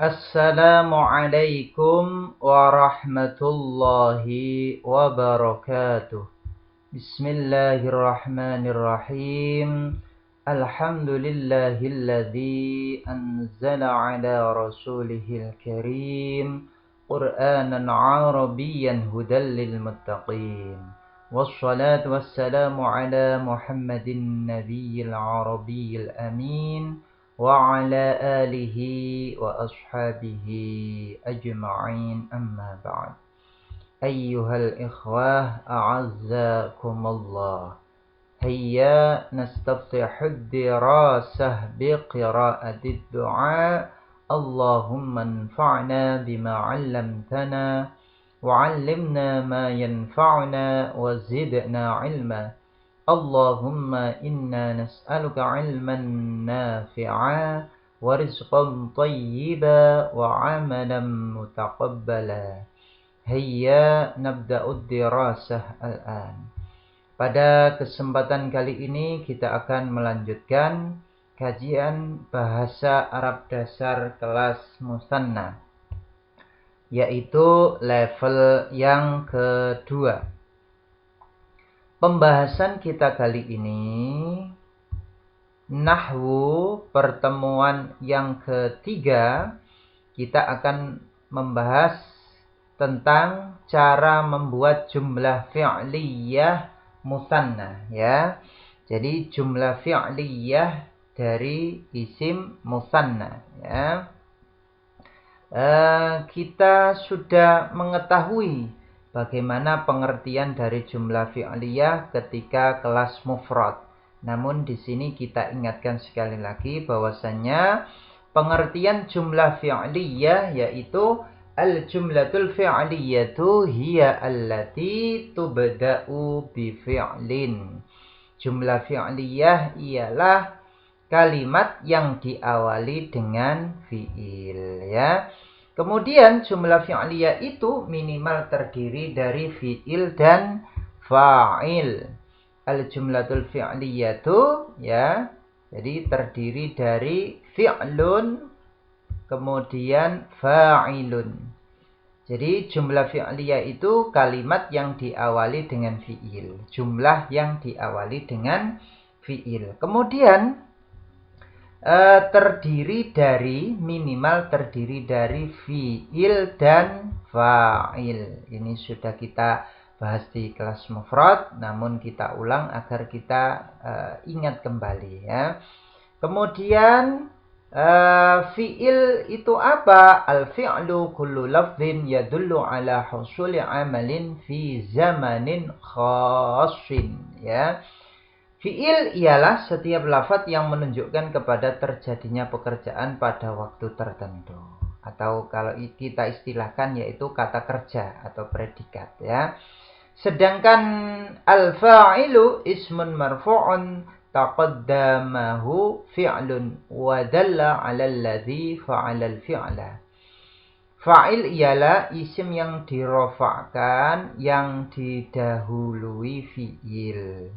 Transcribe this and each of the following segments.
Assalamualaikum warahmatullahi wabarakatuh. Bismillahirrahmanirrahim. Alhamdulillahilladzi anzala ala rasulihil karim Qur'anan arabiyyan hudan lil muttaqin. Wassalatu wassalamu ala Muhammadin nabiyil arabiyyil amin وعلى آله وأصحابه أجمعين أما بعد أيها الإخوة أعزكم الله هيا نستفتح الدراسة بقراءة الدعاء اللهم انفعنا بما علمتنا وعلمنا ما ينفعنا وزدنا علما Allahumma inna nas'aluka ilman nafi'a wa rizqan tayyiba wa amalan mutaqabbala. Hayya nabda'ud dirasah al-an. Pada kesempatan kali ini kita akan melanjutkan kajian bahasa Arab dasar kelas musanna, yaitu level yang kedua. Pembahasan kita kali ini nahwu, pertemuan yang ketiga. Kita akan membahas tentang cara membuat jumlah fi'liyah musanna, ya. Jadi jumlah fi'liyah dari isim musanna, ya. Kita sudah mengetahui bagaimana pengertian dari jumlah fi'liyah ketika kelas mufrad. Namun di sini kita ingatkan sekali lagi bahwasannya pengertian jumlah fi'liyah yaitu al-jumlatul fi'liyatu hiya allati tubda'u bi fi'lin. Jumlah fi'liyah ialah kalimat yang diawali dengan fi'il, ya. Kemudian jumlah fi'liyah itu minimal terdiri dari fi'il dan fa'il. Al-jumlatul fi'liyatu, ya. Jadi terdiri dari fi'lun kemudian fa'ilun. Jadi jumlah fi'liyah itu kalimat yang diawali dengan fi'il, jumlah yang diawali dengan fi'il. Kemudian minimal terdiri dari fi'il dan fa'il. Ini sudah kita bahas di kelas mufrad, namun kita ulang agar kita ingat kembali, ya. Kemudian fi'il itu apa? Al-fi'lu kullu lafzin yadullu ala husuli amalin fi zamanin khassin, ya. Fi'il ialah setiap lafaz yang menunjukkan kepada terjadinya pekerjaan pada waktu tertentu. Atau kalau kita istilahkan yaitu kata kerja atau predikat, ya. Sedangkan al-fa'ilu ismun marfu'un taqaddamahu fi'lun wa dalla 'ala alladhi fa'ala al-fi'la. Fa'il ialah isim yang dirofa'kan yang didahului fi'il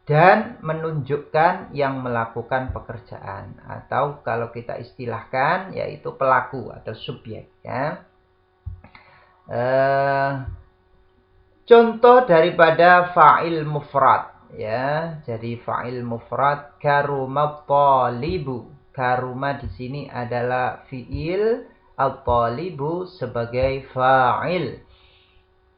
dan menunjukkan yang melakukan pekerjaan, atau kalau kita istilahkan yaitu pelaku atau subjek, ya. Contoh daripada fa'il mufrad, ya. Jadi fa'il mufrad karumat talibu. Karuma di sini adalah fi'il, at-talibu sebagai fa'il.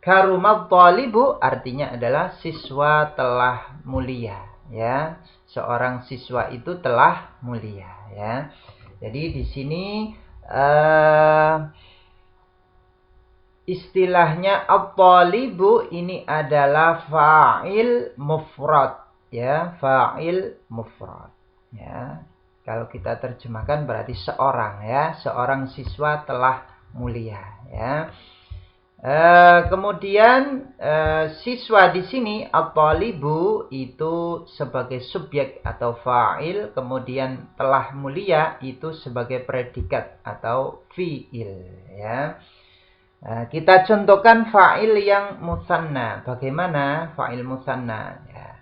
Karumat talibu artinya adalah siswa telah mulia, ya. Seorang siswa itu telah mulia, ya. Jadi di sini istilahnya at-talibu ini adalah fa'il mufrad, ya, fa'il mufrad, ya. Kalau kita terjemahkan berarti seorang, ya, seorang siswa telah mulia, ya. Kemudian siswa di sini at-talibu itu sebagai subjek atau fa'il, kemudian telah mulia itu sebagai predikat atau fi'il, ya. Kita contohkan fa'il yang musanna. Bagaimana fa'il musanna? Ya.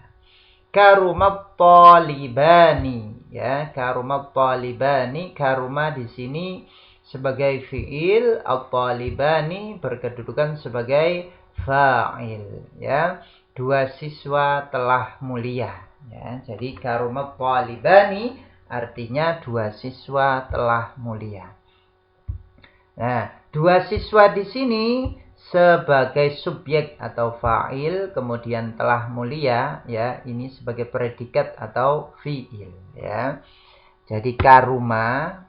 Karumat talibani, ya. Karumat talibani, karuma di sini sebagai fiil, at-talibani berkedudukan sebagai fa'il, ya. Dua siswa telah mulia, ya. Jadi karumat talibani artinya dua siswa telah mulia. Nah, dua siswa di sini sebagai subjek atau fa'il, kemudian telah mulia, ya, ini sebagai predikat atau fi'il, ya. Jadi karuma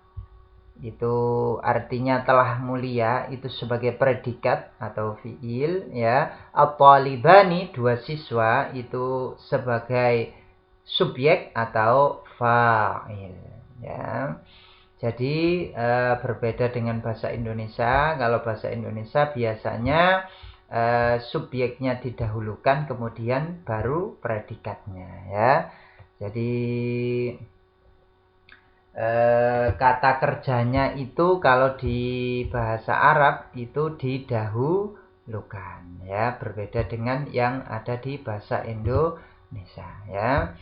itu artinya telah mulia, itu sebagai predikat atau fi'il, ya. At-talibani dua siswa itu sebagai subjek atau fa'il, ya. Jadi berbeda dengan bahasa Indonesia. Kalau bahasa Indonesia biasanya subjeknya didahulukan, kemudian baru predikatnya, ya. Jadi kata kerjanya itu kalau di bahasa Arab itu didahulukan, ya. Berbeda dengan yang ada di bahasa Indonesia, ya.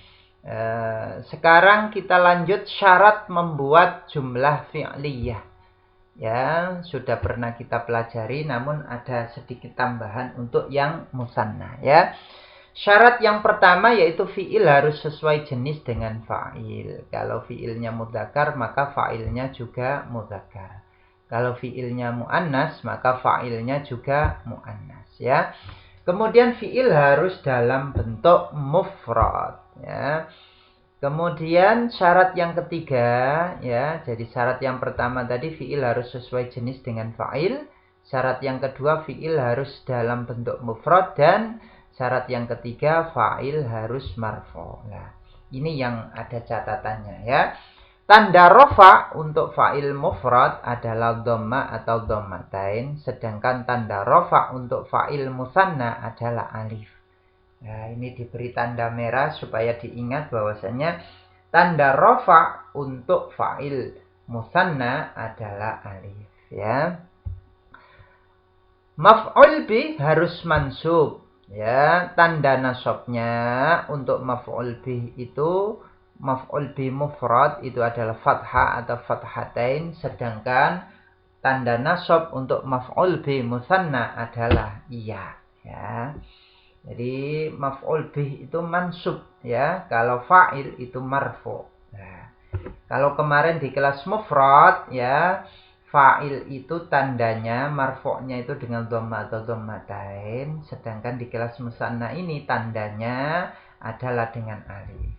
Sekarang kita lanjut syarat membuat jumlah fi'liyah. Ya, sudah pernah kita pelajari, namun ada sedikit tambahan untuk yang musanna, ya. Syarat yang pertama yaitu fi'il harus sesuai jenis dengan fa'il. Kalau fi'ilnya mudzakkar, maka fa'ilnya juga mudzakkar. Kalau fi'ilnya mu'annas, maka fa'ilnya juga mu'annas, ya. Kemudian fi'il harus dalam bentuk mufrad, ya. Kemudian syarat yang ketiga, ya. Jadi syarat yang pertama tadi fi'il harus sesuai jenis dengan fa'il. Syarat yang kedua fi'il harus dalam bentuk mufrad, dan syarat yang ketiga fa'il harus marfu'. Nah, ini yang ada catatannya, ya. Tanda rofa untuk fa'il mufrad adalah dhamma atau dhammatain, sedangkan tanda rofa untuk fa'il musanna adalah alif. Nah, ini diberi tanda merah supaya diingat bahwasanya tanda rofa untuk fa'il musanna adalah alif, ya. Maf'ul bih harus mansub, ya. Tanda nasabnya untuk maf'ul bih itu, maf'ul bih mufrad itu adalah fathah atau fathatain, sedangkan tanda nasab untuk maf'ul bih musanna adalah iya, ya. Jadi maf'ul bih itu mansub, ya. Kalau fa'il itu marfu'. Nah, kalau kemarin di kelas mufrad, ya, fa'il itu tandanya marfu'nya itu dengan dhamma atau dhammatain, sedangkan di kelas musanna ini tandanya adalah dengan alif.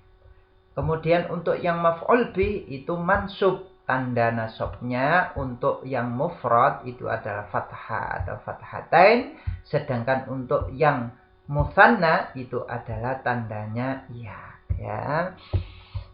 Kemudian untuk yang maf'ul bih itu mansub, tanda nasabnya untuk yang mufrad itu adalah fathah atau fathatain, sedangkan untuk yang musanna itu adalah tandanya ya, ya.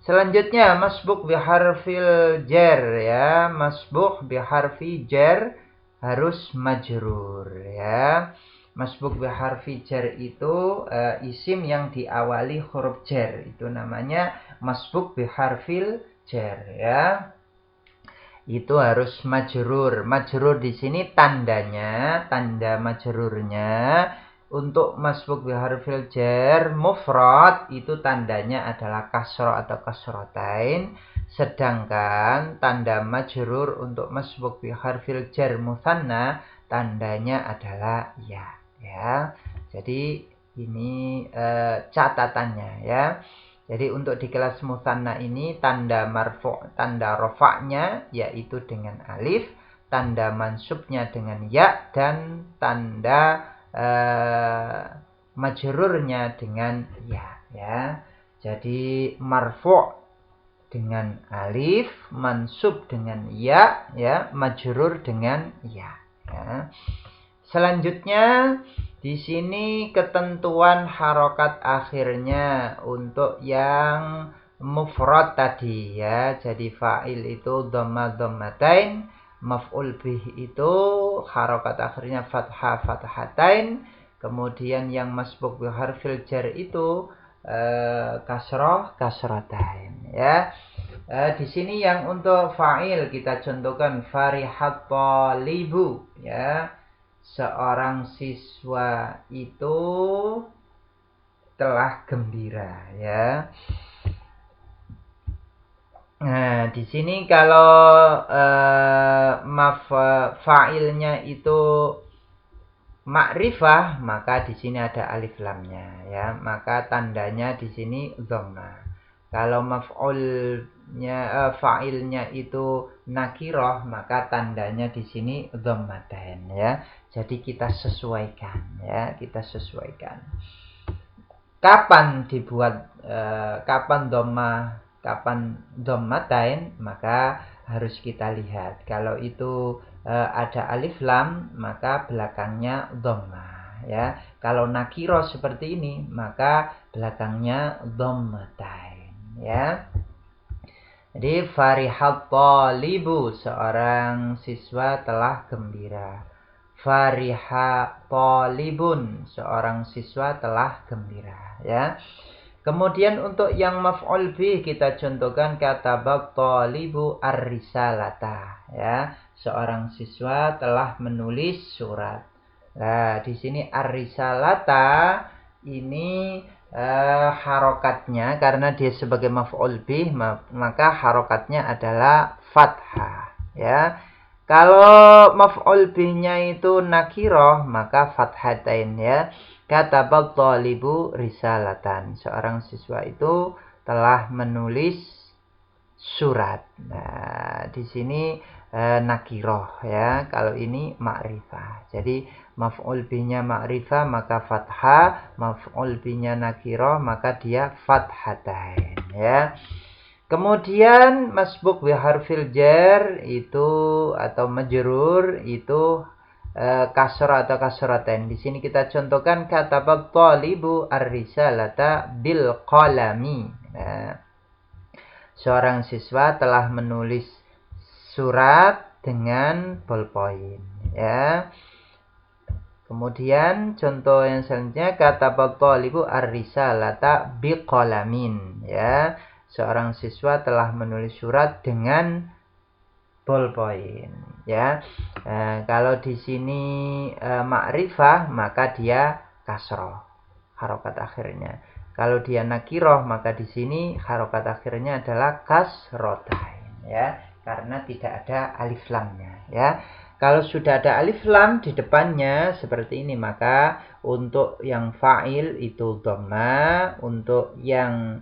Selanjutnya masbuk biharfil jar, ya. Masbuk biharfi jar harus majrur, ya. Masbuk biharfi jar itu isim yang diawali huruf jar, itu namanya masbuk biharfil jar, ya. Itu harus majrur. Majrur di sini tandanya, tanda majrurnya untuk masbuk biharfil jar mufrad itu tandanya adalah kasroh atau kasrotain, sedangkan tanda majrur untuk masbuk biharfil jar musanna tandanya adalah ya, ya. Jadi ini catatannya, ya. Jadi untuk di kelas musanna ini tanda marfu', tanda rofa'nya yaitu dengan alif, tanda mansubnya dengan ya, dan tanda majrurnya dengan ya, ya. Jadi marfu' dengan alif, mansub dengan ya, ya, majrur dengan ya, ya. Selanjutnya di sini ketentuan harokat akhirnya untuk yang mufrad tadi, ya. Jadi fa'il itu dhamma dhammatain, maf'ul bih itu harokat akhirnya fathah fathatain, kemudian yang masbuk biharfil jar itu kasroh kasratain, ya. Di sini yang untuk fa'il kita contohkan farihat talibu, ya. Seorang siswa itu telah gembira, ya. Nah, di sini kalau fa'ilnya itu ma'rifah, maka di sini ada alif lamnya ya, maka tandanya di sini dhamma. Kalau fa'ilnya itu nakirah, maka tandanya di sini dhammatain ya. Jadi kita sesuaikan ya, kita sesuaikan. Kapan dibuat kapan dhamma, kapan dhammatain, maka harus kita lihat. Kalau itu ada alif lam, maka belakangnya dhamma ya. Kalau nakiro seperti ini, maka belakangnya dhammatain ya. Jadi farihat talibu, seorang siswa telah gembira. Fariha talibun, seorang siswa telah gembira ya. Kemudian untuk yang maf'ul bih kita contohkan katabat talibu ar-risalata ya. Seorang siswa telah menulis surat. Nah, di sini ar-risalata ini harokatnya karena dia sebagai maf'ul bih, maka harokatnya adalah fathah ya. Kalau maf'ul bihnya itu nakiroh, maka fathatain ya. Katabat thalibu risalatan. Seorang siswa itu telah menulis surat. Nah, di sini nakiroh ya. Kalau ini ma'rifah. Jadi maf'ul bihnya ma'rifah maka fathah, maf'ul bihnya nakiroh maka dia fathatain ya. Kemudian masbuk bi harfil jar itu atau majrur itu kasrah atau kasratain. Di sini kita contohkan katabat thalibu ar-risalata bil qalami. Nah, seorang siswa telah menulis surat dengan ballpoint ya. Kemudian contoh yang selanjutnya katabat thalibu ar-risalata biqalamin ya. Seorang siswa telah menulis surat dengan ballpoint ya. Kalau di sini ma'rifah maka dia kasroh harokat akhirnya. Kalau dia nakiroh maka di sini harokat akhirnya adalah kasrotain ya, karena tidak ada alif lamnya ya. Kalau sudah ada alif lam di depannya seperti ini, maka untuk yang fa'il itu dhamma, untuk yang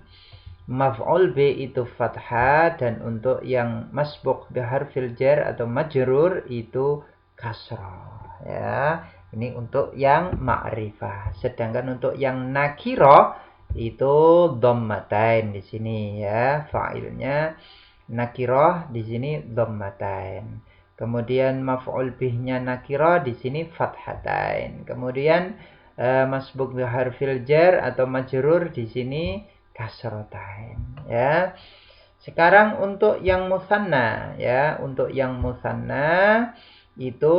maf'ul bi itu fathah, dan untuk yang masbuk bi harfil jar atau majrur itu kasrah ya. Ini untuk yang ma'rifah. Sedangkan untuk yang nakirah itu dhammatain di sini ya. Fa'ilnya nakirah di sini dhammatain. Kemudian maf'ul bihnya nakirah di sini fathatain. Kemudian masbuk bi harfil jar atau majrur di sini kasrotain ya. Sekarang untuk yang musanna ya, untuk yang musanna itu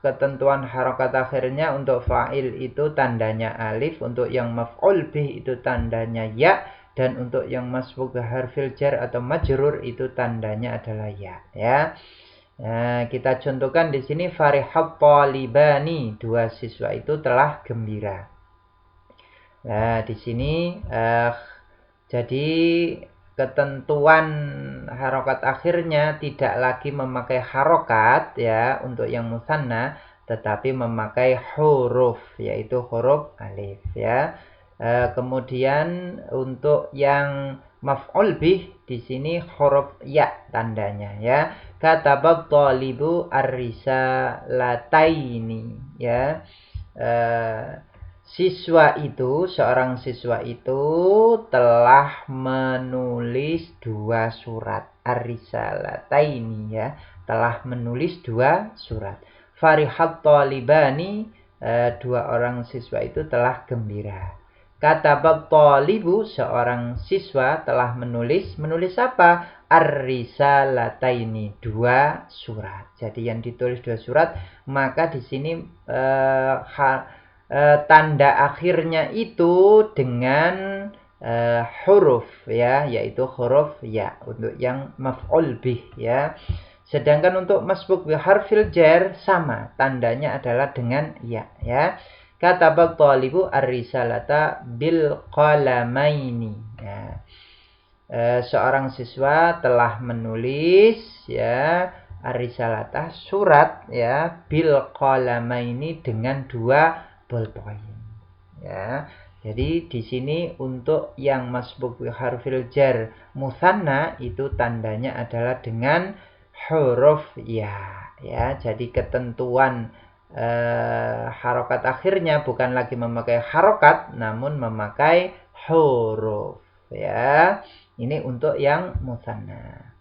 ketentuan harokat akhirnya untuk fa'il itu tandanya alif, untuk yang maf'ul bih itu tandanya ya, dan untuk yang masbuk harfil jar atau majrur itu tandanya adalah ya ya. Nah, kita contohkan di sini farihat talibani, dua siswa itu telah gembira. Nah, di sini jadi ketentuan harokat akhirnya tidak lagi memakai harokat ya untuk yang musanna, tetapi memakai huruf, yaitu huruf alif ya. Kemudian untuk yang maf'ul bih di sini huruf ya tandanya ya. Katabat thalibu ar-risalataini ya. Seorang siswa itu telah menulis dua surat. Ar-risalataini ya, telah menulis dua surat. Farihat talibani, dua orang siswa itu telah gembira. Katabat talibu, seorang siswa telah menulis apa? Ar-risalataini, dua surat. Jadi yang ditulis dua surat, maka di sini tanda akhirnya itu dengan huruf ya, yaitu huruf ya untuk yang maf'ul bih ya. Sedangkan untuk masbuk bi harfil jar sama, tandanya adalah dengan ya ya. Katabat thalibu ar-risalata bil qalamaini ya. seorang siswa telah menulis ya ar-risalatah surat ya bil qalamaini dengan 2 ballpoint ya. Jadi di sini untuk yang masbuk bi harfil jar musanna itu tandanya adalah dengan huruf ya. Jadi ketentuan harokat akhirnya bukan lagi memakai harokat namun memakai huruf ya. Ini untuk yang musanna.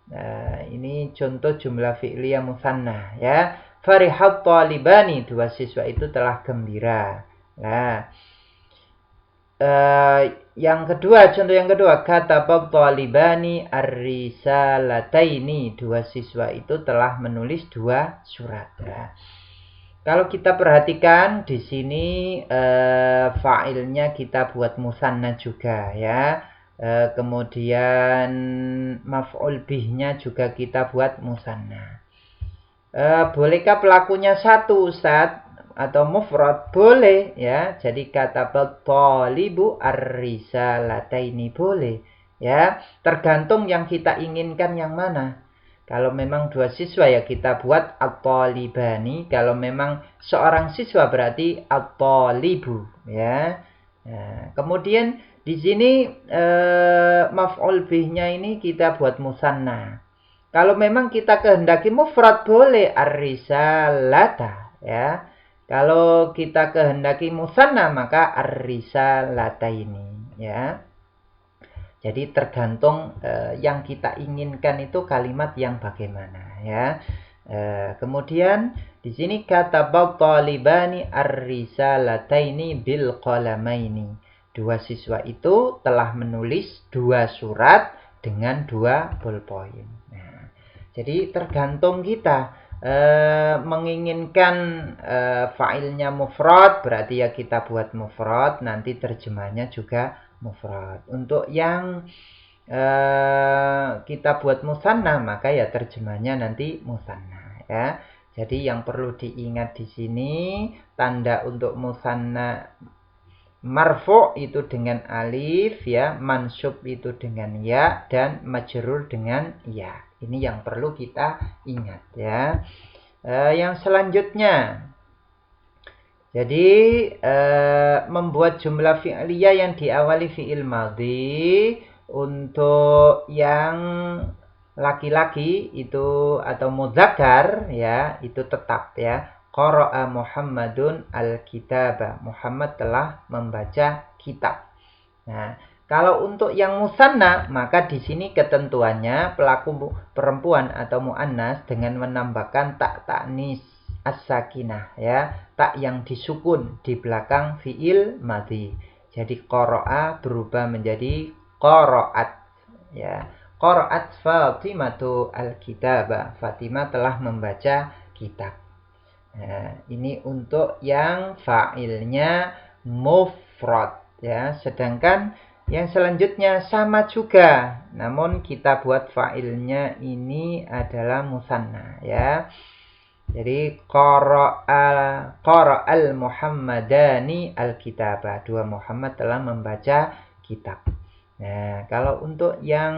Nah, ini contoh jumlah fi'liyah musanna ya. Farihat talibani, 2 siswa itu telah gembira. Nah, contoh yang kedua, katabab talibani ar-risalataini, 2 siswa itu telah menulis 2 surat. Nah, kalau kita perhatikan di sini fa'ilnya kita buat musanna juga ya. Kemudian maf'ul bihnya juga kita buat musanna. Bolehkah pelakunya satu, Ustaz? Atau mufrad? Boleh ya. Jadi kata talibu ar-risalataini boleh ya. Tergantung yang kita inginkan yang mana. Kalau memang 2 siswa ya kita buat at-talibani. Kalau memang seorang siswa berarti at-talibu ya. Nah, kemudian di sini maf'ul bihnya ini kita buat musanna. Kalau memang kita kehendaki mufrad boleh ar-risalata ya. Kalau kita kehendaki musanna maka ar-risalata ini ya. Jadi tergantung yang kita inginkan itu kalimat yang bagaimana ya. Kemudian di sini kata talibani ar-risalataini bil qalamaini. 2 siswa itu telah menulis 2 surat dengan 2 ballpoint. Nah, jadi tergantung kita menginginkan fa'ilnya mufrad, berarti ya kita buat mufrad, nanti terjemahnya juga mufrad. Untuk yang kita buat musanna, maka ya terjemahnya nanti musanna ya. Jadi yang perlu diingat di sini tanda untuk musanna marfu itu dengan alif ya, mansub itu dengan ya, dan majrur dengan ya. Ini yang perlu kita ingat ya. Yang selanjutnya, jadi membuat jumlah fi'liyah yang diawali fi'il madhi untuk yang laki-laki itu atau mudzakkar ya, itu tetap ya. Qara'a Muhammadun al-kitaba. Muhammad telah membaca kitab. Nah, kalau untuk yang musanna, maka di sini ketentuannya pelaku perempuan atau muannas dengan menambahkan tak ta'nis as-sakinah ya, tak yang disukun di belakang fiil madhi. Jadi qara'a berubah menjadi qara'at ya. Qara'at Fatimatu al-kitaba. Fatimah telah membaca kitab. Nah, ini untuk yang fa'ilnya mufrad ya. Sedangkan yang selanjutnya sama juga, namun kita buat fa'ilnya ini adalah musanna ya. Jadi qara'al Muhammadani al-kitaba. 2 Muhammad telah membaca kitab. Nah, kalau untuk yang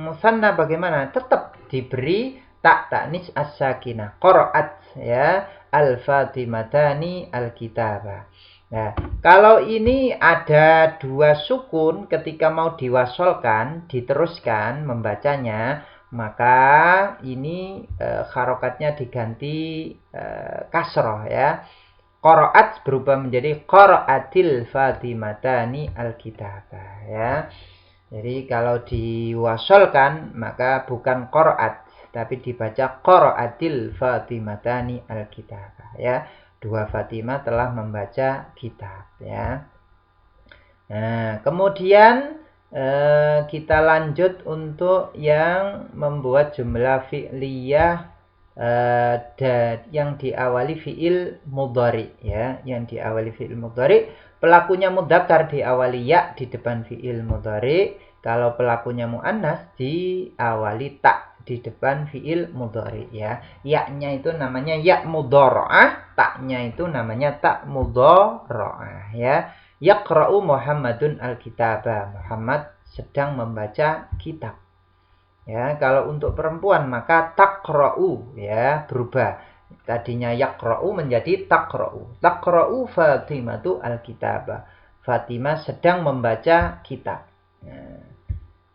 musanna bagaimana? Tetap diberi tak ta'nis as-sakinah. Qara'at ya al-Fatimatani al-kitaba. Nah, kalau ini ada 2 sukun ketika mau diwasolkan, diteruskan membacanya, maka ini harokatnya diganti kasroh ya. Qara'at berubah menjadi qara'atil Fatimatani al-kitaba ya. Jadi kalau diwasolkan maka bukan qara'at tapi dibaca qara'atil Fatimatani al-kitaba ya. 2 Fatimah telah membaca kitab ya. Nah, kemudian kita lanjut untuk yang membuat jumlah fi'liyah yang diawali fi'il mudhari ya, yang diawali fi'il mudhari, pelakunya mudzakkar diawali ya di depan fi'il mudhari, kalau pelakunya muannas diawali tak di depan fi'il mudhari ya. Ya-nya itu namanya ya mudhara'ah, taknya itu namanya tak mudhara'ah ya. Yaqra'u Muhammadun al-kitaba. Muhammad sedang membaca kitab. Ya, kalau untuk perempuan maka taqra'u, ya, berubah. Tadinya yaqra'u menjadi taqra'u. Taqra'u Fatimatu al-kitaba. Fatimah sedang membaca kitab. Nah,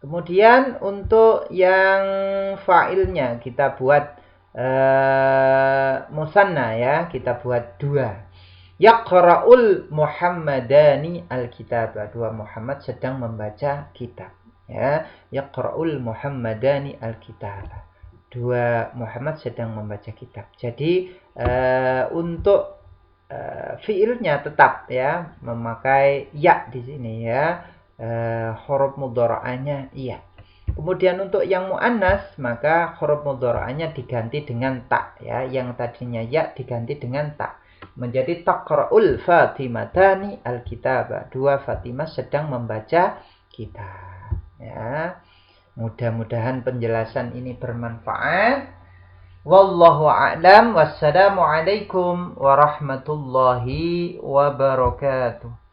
kemudian untuk yang fa'ilnya kita buat musanna, ya, kita buat dua. Yaqra'ul Muhammadani al-kitaba. Dua Muhammad sedang membaca kitab. Ya, yaqra'ul Muhammadani al-kitaba. Dua Muhammad sedang membaca kitab. Jadi untuk fiilnya tetap, ya, memakai ya di sini, ya. Huruf mudhara'anya iya. Kemudian untuk yang muannas maka huruf mudhara'anya diganti dengan ta, ya. Yang tadinya ya diganti dengan ta. Menjadi taqra'ul Fatimatani al-kitaba. Dua Fatimah sedang membaca kitab. Ya. Mudah-mudahan penjelasan ini bermanfaat. Wallahu a'lam. Wassalamualaikum warahmatullahi wabarakatuh.